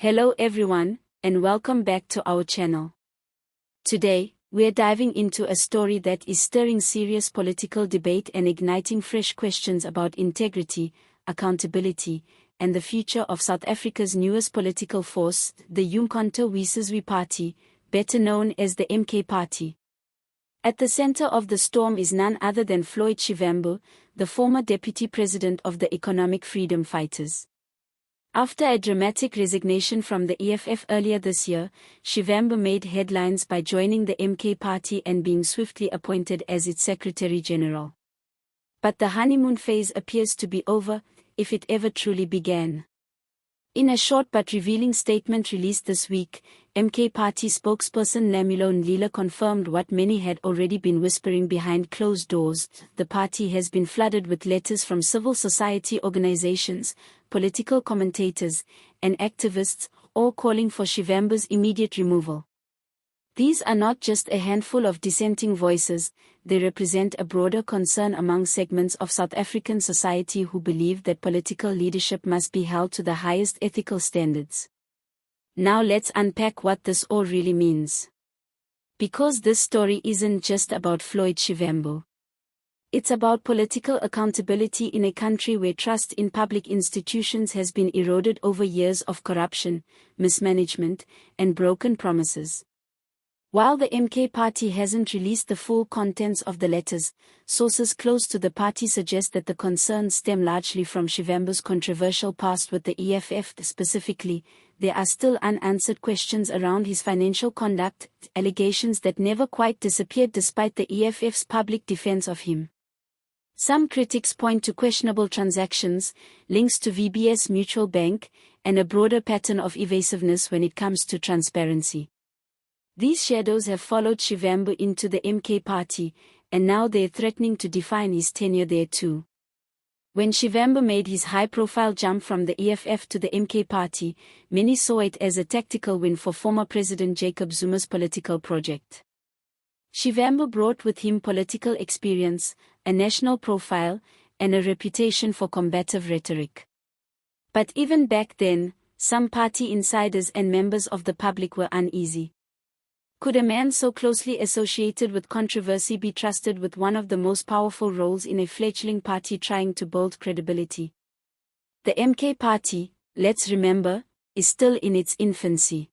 Hello everyone, and welcome back to our channel. Today, we're diving into a story that is stirring serious political debate and igniting fresh questions about integrity, accountability, and the future of South Africa's newest political force, the uMkhonto weSizwe party, better known as the MK party. At the center of the storm is none other than Floyd Shivambu, the former deputy president of the Economic Freedom Fighters. After a dramatic resignation from the EFF earlier this year, Shivambu made headlines by joining the MK party and being swiftly appointed as its Secretary General. But the honeymoon phase appears to be over, if it ever truly began. In a short but revealing statement released this week, MK party spokesperson uMkhonto confirmed what many had already been whispering behind closed doors. The party has been flooded with letters from civil society organizations, political commentators, and activists, all calling for Shivambu's immediate removal. These are not just a handful of dissenting voices, they represent a broader concern among segments of South African society who believe that political leadership must be held to the highest ethical standards. Now let's unpack what this all really means. Because this story isn't just about Floyd Shivambu. It's about political accountability in a country where trust in public institutions has been eroded over years of corruption, mismanagement, and broken promises. While the MK party hasn't released the full contents of the letters, sources close to the party suggest that the concerns stem largely from Shivambu's controversial past with the EFF. Specifically, there are still unanswered questions around his financial conduct, allegations that never quite disappeared despite the EFF's public defense of him. Some critics point to questionable transactions, links to VBS Mutual Bank, and a broader pattern of evasiveness when it comes to transparency. These shadows have followed Shivambu into the MK party, and now they're threatening to define his tenure there too. When Shivambu made his high-profile jump from the EFF to the MK party, many saw it as a tactical win for former President Jacob Zuma's political project. Shivambu brought with him political experience, a national profile, and a reputation for combative rhetoric. But even back then, some party insiders and members of the public were uneasy. Could a man so closely associated with controversy be trusted with one of the most powerful roles in a fledgling party trying to build credibility? The MK party, let's remember, is still in its infancy.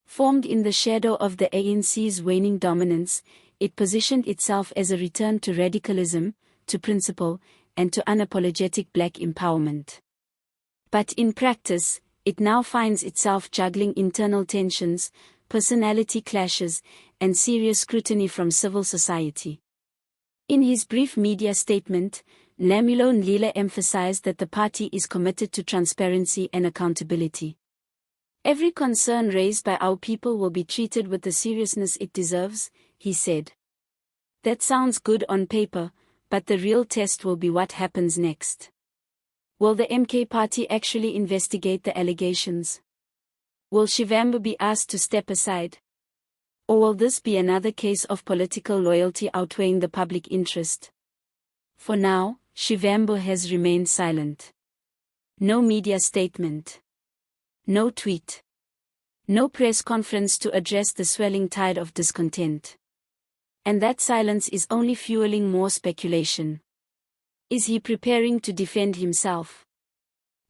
Formed in the shadow of the ANC's waning dominance, it positioned itself as a return to radicalism, to principle, and to unapologetic black empowerment. But in practice, it now finds itself juggling internal tensions, personality clashes, and serious scrutiny from civil society. In his brief media statement, uMkhonto emphasized that the party is committed to transparency and accountability. Every concern raised by our people will be treated with the seriousness it deserves, he said. That sounds good on paper, but the real test will be what happens next. Will the MK party actually investigate the allegations? Will Shivambu be asked to step aside? Or will this be another case of political loyalty outweighing the public interest? For now, Shivambu has remained silent. No media statement. No tweet. No press conference to address the swelling tide of discontent. And that silence is only fueling more speculation. Is he preparing to defend himself?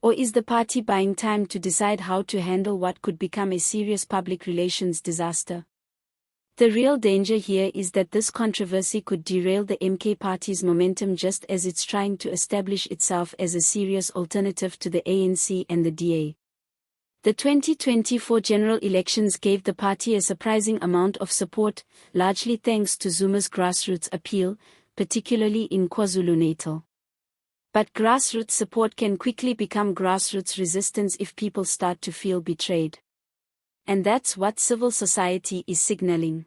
Or is the party buying time to decide how to handle what could become a serious public relations disaster? The real danger here is that this controversy could derail the MK party's momentum just as it's trying to establish itself as a serious alternative to the ANC and the DA. The 2024 general elections gave the party a surprising amount of support, largely thanks to Zuma's grassroots appeal, particularly in KwaZulu-Natal. But grassroots support can quickly become grassroots resistance if people start to feel betrayed. And that's what civil society is signaling.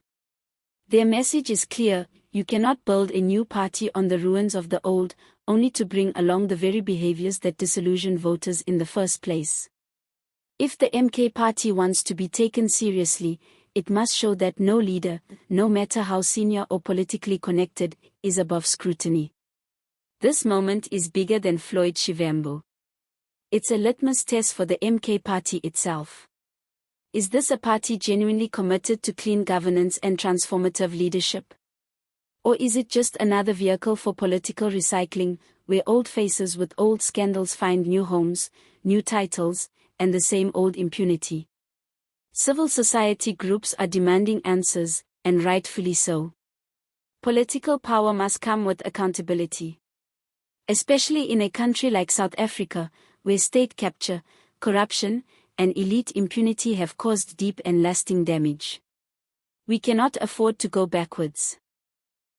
Their message is clear: you cannot build a new party on the ruins of the old, only to bring along the very behaviors that disillusion voters in the first place. If the MK party wants to be taken seriously, it must show that no leader, no matter how senior or politically connected, is above scrutiny. This moment is bigger than Floyd Shivambu. It's a litmus test for the MK party itself. Is this a party genuinely committed to clean governance and transformative leadership? Or is it just another vehicle for political recycling, where old faces with old scandals find new homes, new titles, and the same old impunity? Civil society groups are demanding answers, and rightfully so. Political power must come with accountability. Especially in a country like South Africa, where state capture, corruption, and elite impunity have caused deep and lasting damage. We cannot afford to go backwards.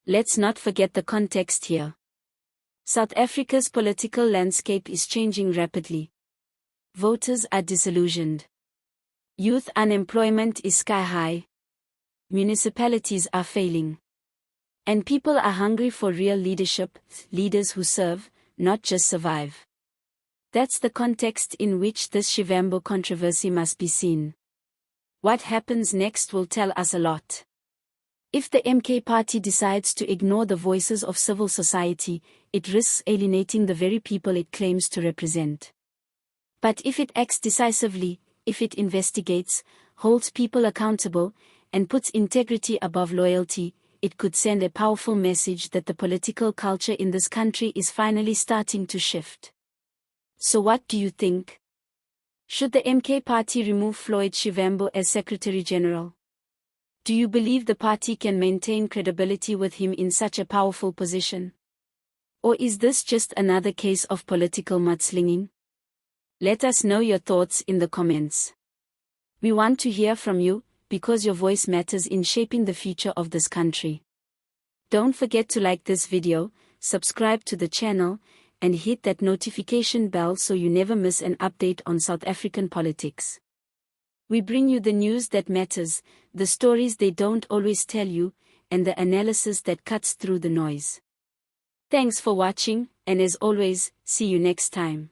Let's not forget the context here. South Africa's political landscape is changing rapidly. Voters are disillusioned. Youth unemployment is sky high. Municipalities are failing. And people are hungry for real leadership, leaders who serve, not just survive. That's the context in which this Shivambu controversy must be seen. What happens next will tell us a lot. If the MK party decides to ignore the voices of civil society, it risks alienating the very people it claims to represent. But if it acts decisively, if it investigates, holds people accountable, and puts integrity above loyalty, it could send a powerful message that the political culture in this country is finally starting to shift. So what do you think? Should the MK party remove Floyd Shivambu as Secretary General? Do you believe the party can maintain credibility with him in such a powerful position? Or is this just another case of political mudslinging? Let us know your thoughts in the comments. We want to hear from you, because your voice matters in shaping the future of this country. Don't forget to like this video, subscribe to the channel, and hit that notification bell so you never miss an update on South African politics. We bring you the news that matters, the stories they don't always tell you, and the analysis that cuts through the noise. Thanks for watching, and as always, see you next time.